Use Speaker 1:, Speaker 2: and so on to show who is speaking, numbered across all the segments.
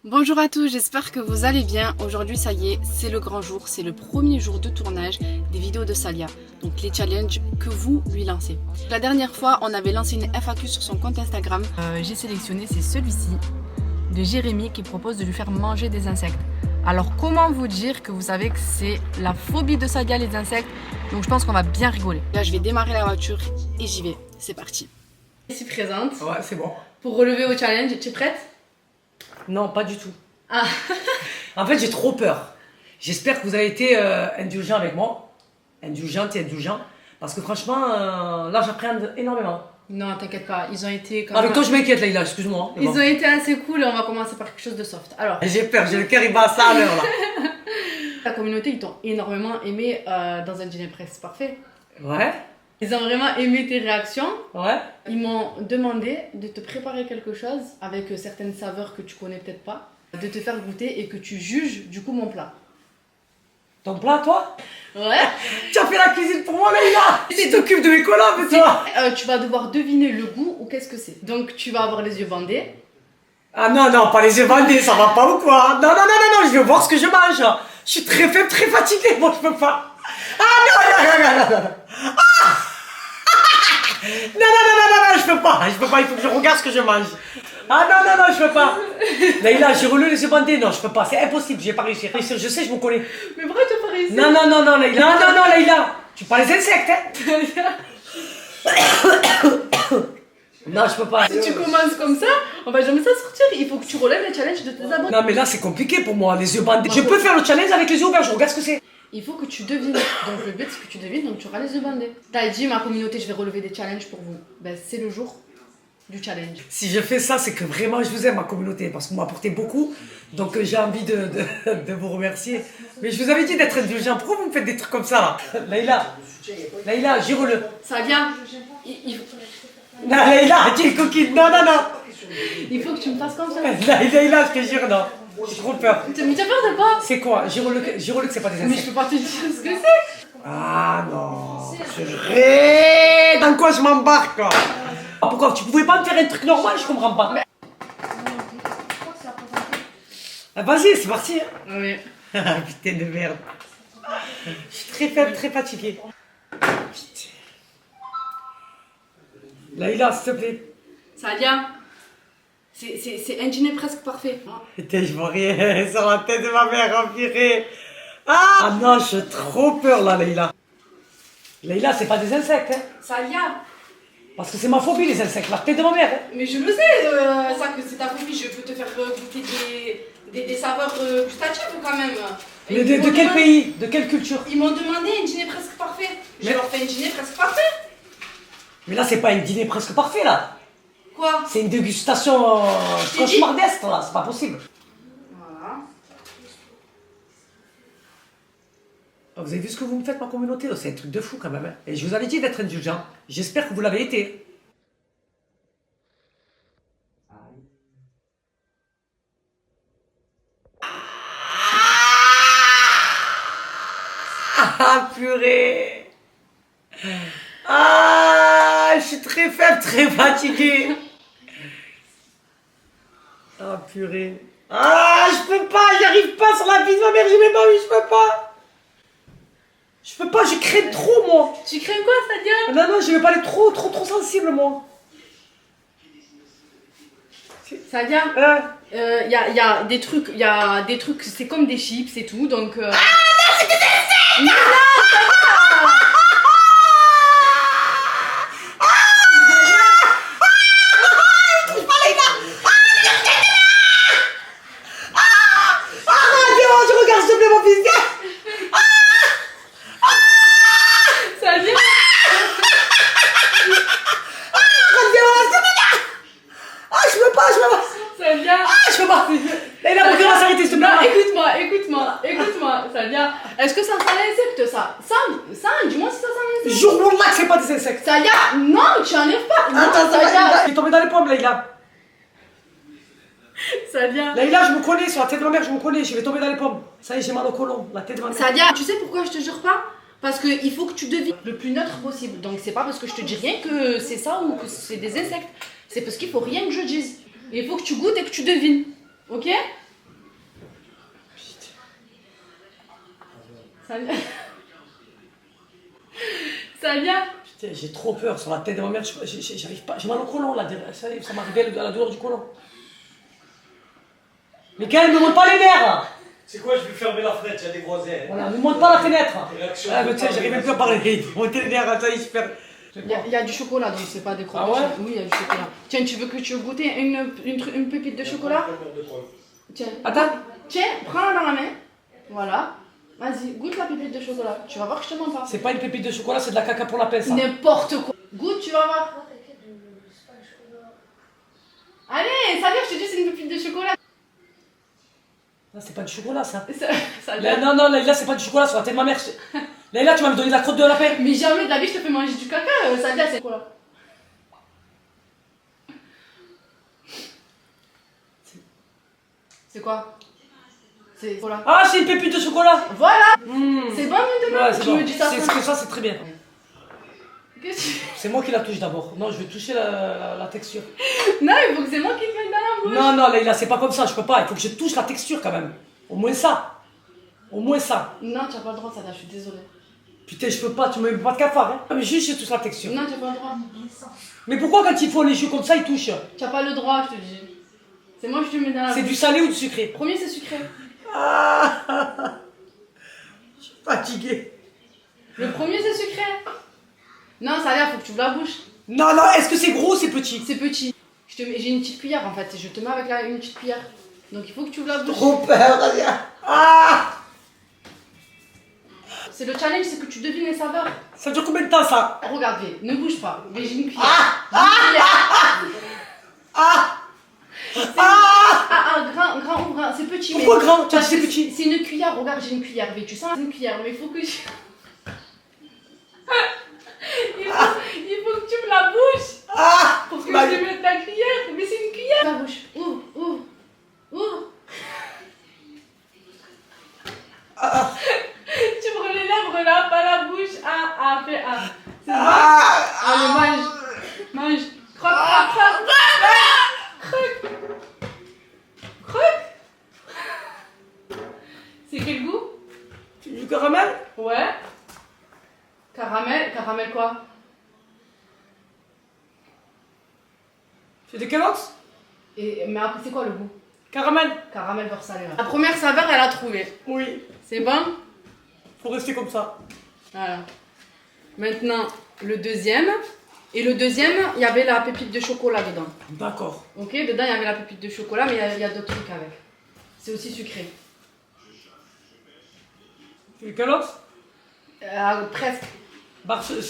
Speaker 1: Bonjour à tous, j'espère que vous allez bien. Aujourd'hui, ça y est, c'est le grand jour, c'est le premier jour de tournage des vidéos de Salia, donc les challenges que vous lui lancez. La dernière fois, on avait lancé une FAQ sur son compte Instagram. J'ai sélectionné, c'est celui-ci, de Jérémy, qui propose de lui faire manger des insectes. Alors, comment vous dire que vous savez que c'est la phobie de Salia, les insectes, donc je pense qu'on va bien rigoler. Là, je vais démarrer la voiture et j'y vais, c'est parti. Ici présente.
Speaker 2: Ouais, c'est bon.
Speaker 1: Pour relever au challenge, tu es prête?
Speaker 2: Non, pas du tout.
Speaker 1: Ah.
Speaker 2: En fait, j'ai trop peur. J'espère que vous avez été indulgent avec moi. Indulgente et indulgent. Parce que franchement, là, j'appréhende énormément.
Speaker 1: Non, t'inquiète pas, ils ont été quand
Speaker 2: Avec
Speaker 1: même...
Speaker 2: toi, je m'inquiète, Leïla, excuse-moi.
Speaker 1: Ils ont été assez cool et on va commencer par quelque chose de soft. Alors,
Speaker 2: J'ai peur, j'ai le cœur, il bat à ça à l'heure, là.
Speaker 1: la communauté, ils t'ont énormément aimé dans un dîner presque parfait.
Speaker 2: Ouais,
Speaker 1: Ils ont vraiment aimé tes réactions.
Speaker 2: ouais.
Speaker 1: Ils m'ont demandé de te préparer quelque chose avec certaines saveurs que tu connais peut-être pas, de te faire goûter et que tu juges du coup mon plat.
Speaker 2: Ton plat, toi?
Speaker 1: Ouais.
Speaker 2: Tu as fait la cuisine pour moi, Leïla. Tu t'occupes de mes collabs, toi.
Speaker 1: Tu vas devoir deviner le goût ou qu'est-ce que c'est. Donc tu vas avoir les yeux bandés.
Speaker 2: Ah non, non, pas les yeux bandés, ça va pas ou quoi? Non, non, non, non, non, je veux voir ce que je mange. Je suis très faible, très fatigué, moi, je peux pas. Ah non, non, non, non, non, non. Ah non, non, non, non, non, je peux pas, il faut que je regarde ce que je mange. Ah non, non, non, je peux pas. Leïla, j'ai relevé les yeux bandés, non, je peux pas, c'est impossible, je vais pas réussir. Je sais, je me connais.
Speaker 1: Mais pourquoi tu as pas réussi?
Speaker 2: Non, non, non, non, Leïla, non, non, non, Leïla. Tu parles des insectes, hein? Non, je peux pas.
Speaker 1: Si tu commences comme ça, on va jamais s'en sortir. Il faut que tu relèves les challenges de tes abonnés.
Speaker 2: Non, mais là, c'est compliqué pour moi, les yeux bandés. Je peux faire le challenge avec les yeux ouverts, je regarde ce que c'est.
Speaker 1: Il faut que tu devines. Donc le but c'est que tu devines, donc tu auras les yeux bandés. T'as dit ma communauté, je vais relever des challenges pour vous. Ben c'est le jour du challenge.
Speaker 2: Si je fais ça, c'est que vraiment je vous aime, ma communauté, parce que vous m'apportez beaucoup. Donc j'ai envie de vous remercier. Mais je vous avais dit d'être indulgent. Pourquoi vous me faites des trucs comme ça, là? Leïla, gire-le.
Speaker 1: Ça vient.
Speaker 2: Non, Leïla, tu es coquine. Non, non, non.
Speaker 1: Il faut que tu me fasses comme ça.
Speaker 2: Leïla, je te jure, non. J'ai trop peur.
Speaker 1: Mais t'as peur de quoi?
Speaker 2: C'est quoi? Gire-le que c'est pas des
Speaker 1: Mais je
Speaker 2: insectes.
Speaker 1: peux pas te dire ce que c'est.
Speaker 2: Ah non. Purée, dans quoi je m'embarque, quoi? Ah, pourquoi? Tu pouvais pas me faire un truc normal, je comprends pas. Ah, vas-y, c'est parti. Hein.
Speaker 1: Oui.
Speaker 2: Ah, putain de merde. Je suis très faible, très fatigué. Putain. Leïla, s'il te plaît.
Speaker 1: Ça vient. C'est un dîner presque parfait.
Speaker 2: Putain, je vois rien sur la tête de ma mère, oh purée. Ah non, j'ai trop peur là, Leïla. Leïla, c'est pas des insectes, hein.
Speaker 1: Ça vient.
Speaker 2: Parce que c'est ma phobie, les insectes, la tête de ma mère. Hein.
Speaker 1: Mais je le sais, ça que c'est ta phobie. Je peux te faire goûter des saveurs gustatives quand même. Et
Speaker 2: Mais de quel pays? De quelle culture?
Speaker 1: Ils m'ont demandé un dîner presque parfait. Je leur fais un dîner presque parfait.
Speaker 2: Mais là, c'est pas un dîner presque parfait, là.
Speaker 1: Quoi?
Speaker 2: C'est une dégustation
Speaker 1: t'ai dit.
Speaker 2: cauchemardesque, là. C'est pas possible.
Speaker 1: Voilà.
Speaker 2: Oh, vous avez vu ce que vous me faites, ma communauté? C'est un truc de fou, quand même. Hein. Et je vous avais dit d'être indulgent. J'espère que vous l'avez été. Ah, purée! Ah, je suis très faible, très fatigué. Ah, purée. Ah, je peux pas, j'y arrive pas sur la vie de ma mère, j'ai même pas envie, je peux pas. Je peux pas, je crains trop, moi.
Speaker 1: Tu crains quoi, Sadia?
Speaker 2: Non, non, je vais pas aller trop sensible, moi.
Speaker 1: Sadia,
Speaker 2: Hein?
Speaker 1: y a des trucs, c'est comme des chips et tout, donc... Ah non,
Speaker 2: c'était des
Speaker 1: non,
Speaker 2: je regarde s'il te plaît, mon fils.
Speaker 1: Sadia.
Speaker 2: Ah, je peux pas.
Speaker 1: Sadia.
Speaker 2: Ah, je peux pas. Leïla, mon cœur va s'arrêter, s'il te plaît.
Speaker 1: Non, écoute-moi, Sadia. Est-ce que ça sent l'insecte, ça? Dis-moi si ça sent l'insecte.
Speaker 2: Jour là que c'est pas des insectes.
Speaker 1: Sadia, non, tu enlèves pas. Non,
Speaker 2: Attends,
Speaker 1: Sadia.
Speaker 2: il est tombé dans les pommes, Leïla.
Speaker 1: Sadia.
Speaker 2: Leïla, je me connais, sur la tête de ma mère, je me connais, je vais tomber dans les pommes. Ça y est, j'ai mal au côlon, la tête de ma mère.
Speaker 1: Sadia, tu sais pourquoi je te jure pas? Parce qu'il faut que tu devines le plus neutre possible. Donc c'est pas parce que je te dis rien que c'est ça ou que c'est des insectes. C'est parce qu'il faut rien que je dise. Il faut que tu goûtes et que tu devines. Ok? Salia. Salia.
Speaker 2: Putain, j'ai trop peur sur la tête de ma mère. J'arrive pas. J'ai mal au côlon là. Ça m'arrive à la douleur du côlon. Mais quand elle ne me monte pas les nerfs.
Speaker 3: C'est quoi, je vais fermer la fenêtre, il y a des gros airs.
Speaker 2: Voilà, ne monte pas la fenêtre.
Speaker 3: Réaction
Speaker 2: Ah, mais tiens, j'arrive même plus à parler. Monter les nerfs, ça y est, super.
Speaker 1: Il y a du chocolat, donc c'est pas des crottes.
Speaker 2: Ah ouais?
Speaker 1: Oui, il y a du chocolat. Tiens, tu veux goûter une pépite de chocolat? Tiens.
Speaker 2: Attends.
Speaker 1: Tiens, prends-la dans la main. Voilà. Vas-y, goûte la pépite de chocolat. Tu vas voir que je te mens pas.
Speaker 2: C'est pas une pépite de chocolat, c'est de la caca pour la pelle, ça.
Speaker 1: N'importe quoi. Goûte, tu vas voir. Allez, ça vient, je te dis, c'est une pépite de chocolat.
Speaker 2: Là, c'est pas du chocolat, ça.
Speaker 1: Ça
Speaker 2: Là, non, non, là, c'est pas du chocolat, sur la tête de ma mère. Là, tu vas me donner la crotte de la pelle.
Speaker 1: Mais jamais de la vie, je te fais manger du caca. Ça vient, c'est quoi? C'est quoi? C'est voilà.
Speaker 2: Ah, c'est une pépite de chocolat.
Speaker 1: Voilà.
Speaker 2: Mmh.
Speaker 1: C'est bon maintenant?
Speaker 2: Ouais, c'est
Speaker 1: Tu
Speaker 2: bon.
Speaker 1: me dis ça.
Speaker 2: C'est que ça, c'est très bien.
Speaker 1: Qu'est-ce que
Speaker 2: C'est moi qui la touche d'abord. Non, je vais toucher la texture.
Speaker 1: Non, il faut que c'est moi qui te mette dans la bouche.
Speaker 2: Non, non, Leïla, c'est pas comme ça, je peux pas. Il faut que je touche la texture quand même. Au moins ça. Au moins ça.
Speaker 1: Non, tu n'as pas le droit, ça, je suis désolée.
Speaker 2: Putain, je peux pas, tu me mets pas de cafard, hein. Ah, mais juste, je touche la texture.
Speaker 1: Non, tu n'as pas le droit.
Speaker 2: Mais pourquoi quand ils font les jus comme ça, ils touchent?
Speaker 1: Tu n'as pas le droit, je te dis. C'est moi, je te mets dans la
Speaker 2: C'est
Speaker 1: bouche.
Speaker 2: du salé ou du sucré?
Speaker 1: Premier, c'est sucré.
Speaker 2: Ah, je suis fatigué.
Speaker 1: Le premier, c'est sucré. Non, ça a l'air, faut que tu ouvres la bouche.
Speaker 2: Non, non, est-ce que c'est gros ou c'est petit?
Speaker 1: C'est petit. J'ai une petite cuillère en fait, je te mets avec une petite cuillère. Donc il faut que tu ouvres la bouche.
Speaker 2: Trop peur, regarde. Ah,
Speaker 1: C'est le challenge, c'est que tu devines les saveurs.
Speaker 2: ça dure combien de temps ça?
Speaker 1: Regarde, Vé, ne bouge pas. Mais j'ai une cuillère.
Speaker 2: Ah,
Speaker 1: J'ai une cuillère.
Speaker 2: ah,
Speaker 1: Grand, c'est petit.
Speaker 2: Pourquoi
Speaker 1: mais-
Speaker 2: grand? Tu as dit
Speaker 1: parce
Speaker 2: c'est
Speaker 1: que
Speaker 2: petit.
Speaker 1: C'est une cuillère, regarde, j'ai une cuillère. Vé, tu sens une cuillère, mais il faut que tu. il faut que tu ouvres la bouche.
Speaker 2: Ah,
Speaker 1: Pour que
Speaker 2: ma-
Speaker 1: je te mette la cuillère. Mais c'est une cuillère. La bouche. Ouvre.
Speaker 2: ah,
Speaker 1: Tu ouvres les lèvres là, pas la bouche. Fais A. C'est bon?
Speaker 2: ah,
Speaker 1: Allez, mange. Croque. C'est quel goût?
Speaker 2: du caramel?
Speaker 1: Ouais. Caramel quoi?
Speaker 2: C'est des Kellogg's?
Speaker 1: Mais après, c'est quoi le goût?
Speaker 2: Caramel?
Speaker 1: Caramel beurre salé. La première saveur, elle a trouvé.
Speaker 2: Oui,
Speaker 1: C'est bon?
Speaker 2: faut rester comme ça.
Speaker 1: Voilà. Maintenant, le deuxième. Et le deuxième, il y avait la pépite de chocolat dedans.
Speaker 2: D'accord.
Speaker 1: Ok, dedans, il y avait la pépite de chocolat, mais il y a d'autres trucs avec. C'est aussi sucré.
Speaker 2: C'est des Kellogg's?
Speaker 1: Presque.
Speaker 2: Barre de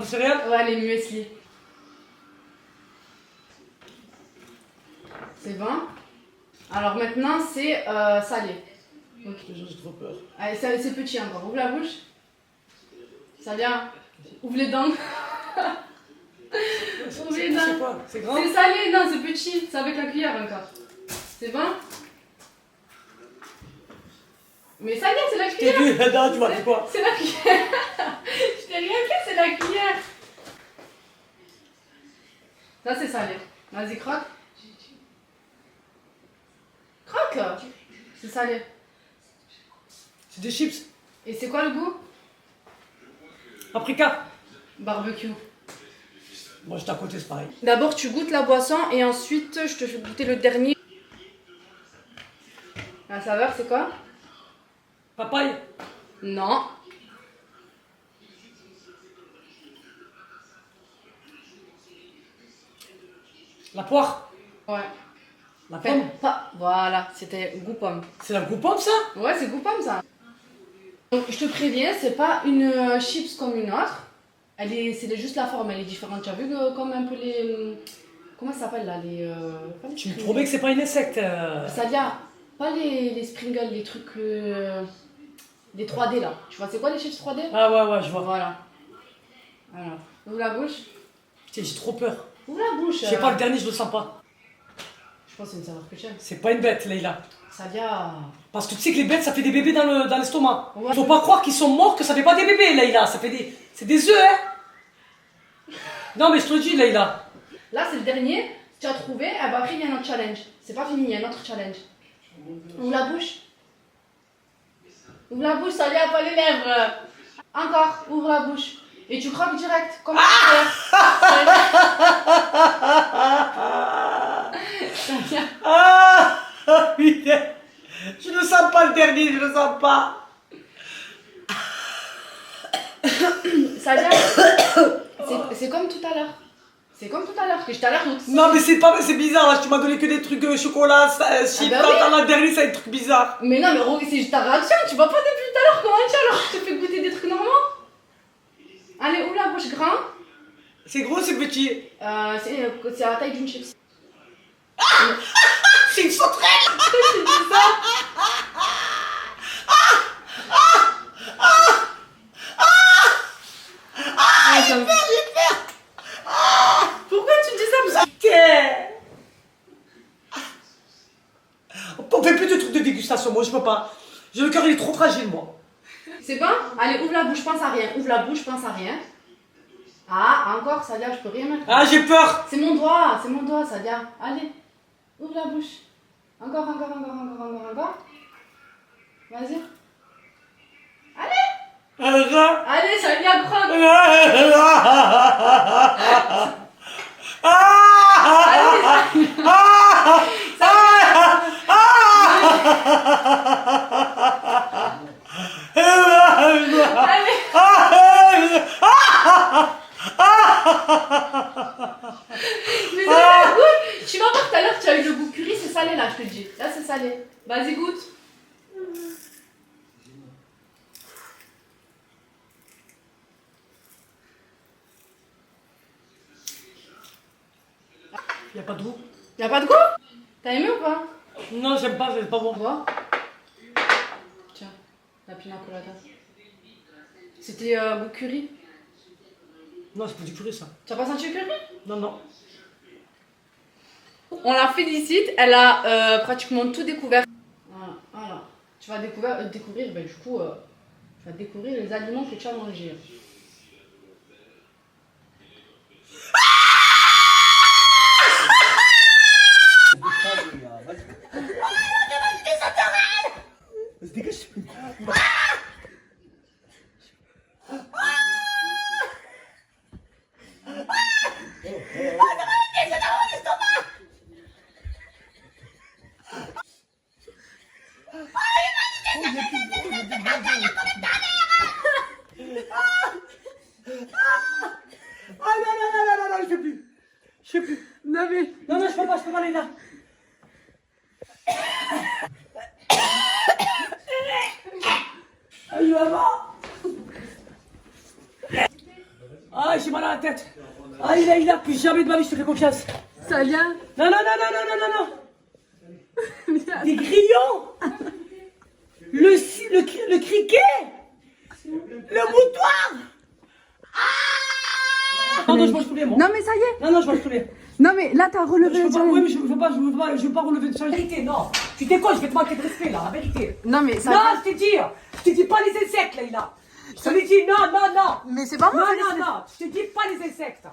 Speaker 2: céréales?
Speaker 1: Ouais, les muesli. C'est bon. Alors maintenant, c'est salé. Ok.
Speaker 2: J'ai trop peur.
Speaker 1: Allez, c'est petit encore. Ouvre la bouche. Ça vient. Ouvre les dents. Ouvre les
Speaker 2: C'est
Speaker 1: dents.
Speaker 2: quoi? C'est grand?
Speaker 1: C'est salé, non, c'est petit. C'est avec la cuillère encore. C'est bon? Mais ça vient, c'est la
Speaker 2: T'es
Speaker 1: cuillère.
Speaker 2: vu? Non, tu vois, c'est quoi?
Speaker 1: C'est la cuillère. Je t'ai rien fait, c'est la cuillère. Là, c'est salé. Vas-y, croque. Croque. C'est salé.
Speaker 2: C'est des chips?
Speaker 1: Et c'est quoi le goût?
Speaker 2: Paprika?
Speaker 1: Barbecue.
Speaker 2: Moi, j'étais à côté, c'est pareil.
Speaker 1: D'abord, tu goûtes la boisson et ensuite, je te fais goûter le dernier. La saveur, c'est quoi?
Speaker 2: Papaye?
Speaker 1: Non.
Speaker 2: La poire?
Speaker 1: Ouais.
Speaker 2: La pomme?
Speaker 1: Voilà, c'était goût pomme.
Speaker 2: C'est la goût pomme, ça?
Speaker 1: Ouais, c'est goût pomme ça. Donc, je te préviens, c'est pas une chips comme une autre. C'est juste la forme, elle est différente. Tu as vu comme un peu les. Comment ça s'appelle là pas les
Speaker 2: Tu me
Speaker 1: Pringles.
Speaker 2: promets que c'est pas une insecte?
Speaker 1: Ça vient. Pas les Springles, les trucs. Les 3D là. Tu vois, c'est quoi les chips 3D?
Speaker 2: Ah ouais, je vois.
Speaker 1: Voilà. Ouvre la bouche.
Speaker 2: Putain, j'ai trop peur.
Speaker 1: Ouvre la bouche.
Speaker 2: Je sais pas, le dernier, je le sens pas.
Speaker 1: Je pense que c'est une saveur que j'aime.
Speaker 2: C'est pas une bête, Leïla.
Speaker 1: Ça vient.
Speaker 2: Parce que tu sais que les bêtes, ça fait des bébés dans l'estomac.
Speaker 1: Ouais.
Speaker 2: Faut pas croire qu'ils sont morts, que ça fait pas des bébés, Leïla. Ça fait des. C'est des œufs, hein. Non, mais je te le dis, Leïla.
Speaker 1: Là, c'est le dernier. Tu as trouvé. Ah bah après, il y a un autre challenge. C'est pas fini, il y a un autre challenge. Ouvre la bouche. Ouvre la bouche, Salia, pas les lèvres. Encore, ouvre la bouche. Et tu croques direct, comme un frère. Salia.
Speaker 2: Ah, putain. Je ne sens pas le dernier, je ne sens pas.
Speaker 1: Salia, c'est comme tout à l'heure. C'est comme tout à l'heure, que je t'ai l'air toute.
Speaker 2: Non mais c'est pas, c'est bizarre là, tu m'as donné que des trucs chocolat, chips,
Speaker 1: bah oui.
Speaker 2: dans la dernière c'est des trucs bizarres.
Speaker 1: Mais non, mais c'est juste ta réaction, tu vois pas depuis tout à l'heure comment tu es alors je te fais goûter des trucs normaux. Allez, ouvre la bouche grand.
Speaker 2: C'est gros, c'est petit.
Speaker 1: C'est à la taille d'une chips.
Speaker 2: C'est une sauterelle.
Speaker 1: Tu dis ça? Ah, ça me- Pourquoi tu dis ça?
Speaker 2: Putain. On fait plus de trucs de dégustation, moi je peux pas. Le cœur il est trop fragile moi.
Speaker 1: C'est bon? Allez, ouvre la bouche, pense à rien. Ouvre la bouche, pense à rien. Ah, encore, Salia, je peux rien mettre.
Speaker 2: Ah j'ai peur.
Speaker 1: C'est mon doigt, Salia. Allez, ouvre la bouche. Encore. Vas-y. Allez, Salia, croque. Mais ça, goûte. Tu vas voir tout à l'heure, tu as eu le goût curry, c'est salé là, je te le dis. Là, c'est salé. Vas-y, goûte.
Speaker 2: Y'a pas de goût.
Speaker 1: Y'a pas de goût? T'as aimé ou pas?
Speaker 2: Non j'aime pas, c'est pas bon.
Speaker 1: Au revoir. Tiens, la pina colada. C'était goût curry.
Speaker 2: Non c'est pas du curry ça.
Speaker 1: Tu as pas senti le curry?
Speaker 2: Non.
Speaker 1: On la félicite, elle a pratiquement tout découvert. Voilà. Tu vas découvrir, ben, du coup, tu vas découvrir les aliments que tu as mangés.
Speaker 2: Ah non, je peux plus.
Speaker 1: Non mais...
Speaker 2: Non, je peux pas aller là. Aïe, maman. Ah, j'ai mal à la tête. Ah, il a plus jamais de ma vie, je te fais confiance.
Speaker 1: Salia.
Speaker 2: Non. Des grillons. Le criquet. Le moutoir. Ah non, je mange tous les mots.
Speaker 1: Non mais ça y est.
Speaker 2: Non, je mange tous les.
Speaker 1: Non mais là t'as relevé
Speaker 2: Je
Speaker 1: le
Speaker 2: peux pas,
Speaker 1: challenge.
Speaker 2: oui, mais je veux pas relever de challenge. Vérité, non. Tu déconnes, je vais te manquer de respect là, la vérité.
Speaker 1: Non mais ça...
Speaker 2: Non, je te dis pas les insectes là. Je te dis non.
Speaker 1: Mais c'est pas moi.
Speaker 2: Non, je te dis pas les insectes.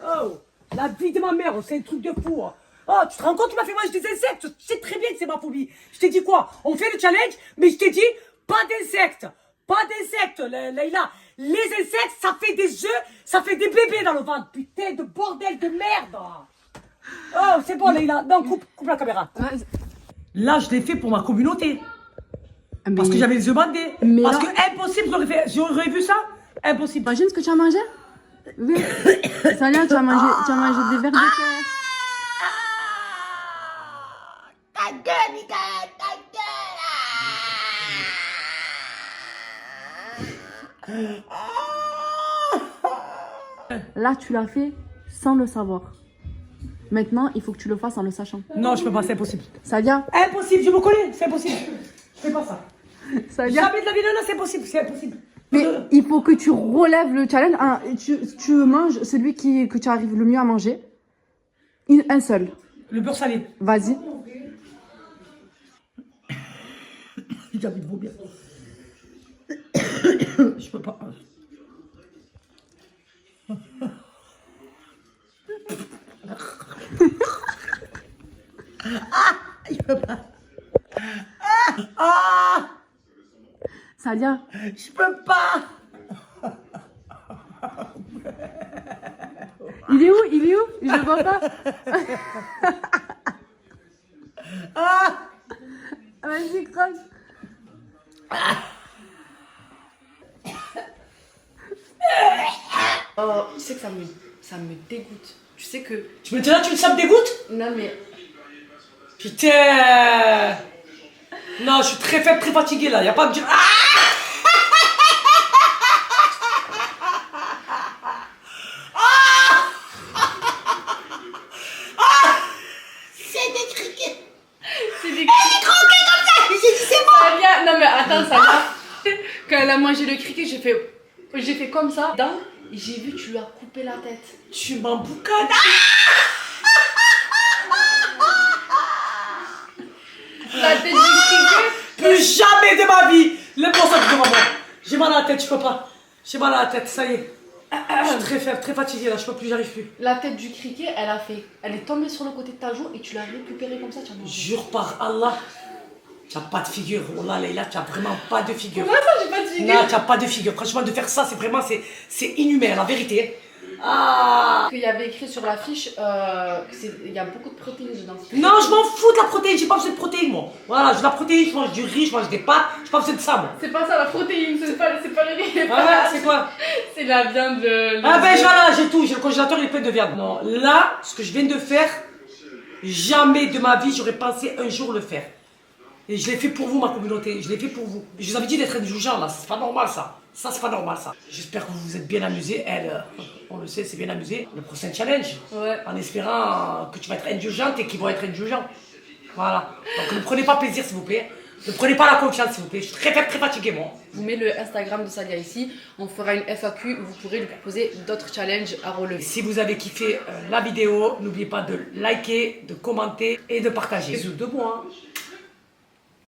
Speaker 2: Oh, la vie de ma mère, c'est un truc de fou. Oh, tu te rends compte, tu m'as fait manger des insectes. Tu sais très bien que c'est ma phobie. Je t'ai dit quoi? On fait le challenge, mais je t'ai dit pas d'insectes. Pas d'insectes, Leïla. Les insectes, ça fait des œufs, ça fait des bébés dans le ventre. Putain de bordel de merde. Oh, c'est bon, Leïla. Non, coupe la caméra. Là, je l'ai fait pour ma communauté. Parce que j'avais les œufs bandés. Parce que impossible, j'aurais vu ça. Impossible.
Speaker 1: Imagine ce que tu as mangé. Oui. Salia, tu as mangé des vers de terre.
Speaker 2: Ta gueule, Mickaël, ta gueule.
Speaker 1: Là, tu l'as fait sans le savoir. Maintenant, il faut que tu le fasses en le sachant.
Speaker 2: Non, je peux pas, c'est impossible.
Speaker 1: Salia.
Speaker 2: Impossible, je me connais, c'est impossible. Je fais pas ça.
Speaker 1: Salia.
Speaker 2: Jamais de la vie, non, c'est impossible, c'est impossible.
Speaker 1: Mais il faut que tu relèves le challenge. Tu manges celui que tu arrives le mieux à manger. Un seul.
Speaker 2: Le beurre salé.
Speaker 1: Vas-y.
Speaker 2: J'ai envie de vomir. Je peux pas. Je peux pas.
Speaker 1: Salia,
Speaker 2: Je peux pas.
Speaker 1: il est où? Il est où? Je le vois pas.
Speaker 2: Ah.
Speaker 1: Vas-y, croche. Oh, tu sais que ça me dégoûte. Tu sais que...
Speaker 2: Ça me dégoûte?
Speaker 1: Non mais...
Speaker 2: Putain. Non, je suis très faible, très fatigué là. Y a pas à me dire. Ah. C'est des criquets.
Speaker 1: C'est des...
Speaker 2: Elle est croquée comme ça. J'ai dit c'est bon.
Speaker 1: Salia, non mais attends, Salia. Quand elle a mangé le criquet, j'ai fait comme ça. Et j'ai vu, tu lui as coupé la tête.
Speaker 2: Tu m'emboucades.
Speaker 1: La tête du criquet.
Speaker 2: Plus jamais de ma vie. Lève-moi ça de maman. J'ai mal à la tête, je peux pas. J'ai mal à la tête, ça y est. Je suis très faible, très fatigué là, je peux plus, j'arrive plus.
Speaker 1: La tête du criquet, elle est tombée sur le côté de ta joue et tu l'as récupérée comme ça, tu as mangé.
Speaker 2: Jure par Allah, tu n'as pas de figure. Wallah Leïla, tu n'as vraiment pas de figure.
Speaker 1: Comment ça, j'ai pas de figure?
Speaker 2: Non, tu n'as pas de figure. Franchement, de faire ça, c'est vraiment, c'est inhumain, la vérité. Ah.
Speaker 1: Il y avait écrit sur l'affiche il y a beaucoup de protéines dedans.
Speaker 2: Non, je m'en fous de la protéine, j'ai pas besoin de protéines moi. Voilà, j'ai de la protéine, je mange du riz, je mange des pâtes, j'ai pas besoin de ça moi.
Speaker 1: C'est pas ça la protéine, c'est pas le riz.
Speaker 2: Ah ouais, c'est quoi?
Speaker 1: C'est la viande de...
Speaker 2: Ah ben voilà, j'ai tout, j'ai le congélateur, il est plein de viande. Non, là, ce que je viens de faire, jamais de ma vie j'aurais pensé un jour le faire. Et je l'ai fait pour vous, ma communauté, je l'ai fait pour vous. Je vous avais dit d'être indulgent là, c'est pas normal ça. Ça, c'est pas normal ça. J'espère que vous vous êtes bien amusés. Elle, on le sait, c'est bien amusé. Le prochain challenge.
Speaker 1: Ouais.
Speaker 2: En espérant que tu vas être indulgente et qu'ils vont être indulgents. Voilà. Donc ne prenez pas plaisir, s'il vous plaît. Ne prenez pas la confiance, s'il vous plaît. Je suis très faible, très fatigué, moi.
Speaker 1: Je vous mets le Instagram de Salia ici. On fera une FAQ où vous pourrez lui proposer d'autres challenges à relever.
Speaker 2: Si vous avez kiffé la vidéo, n'oubliez pas de liker, de commenter et de partager. Bisous de moi.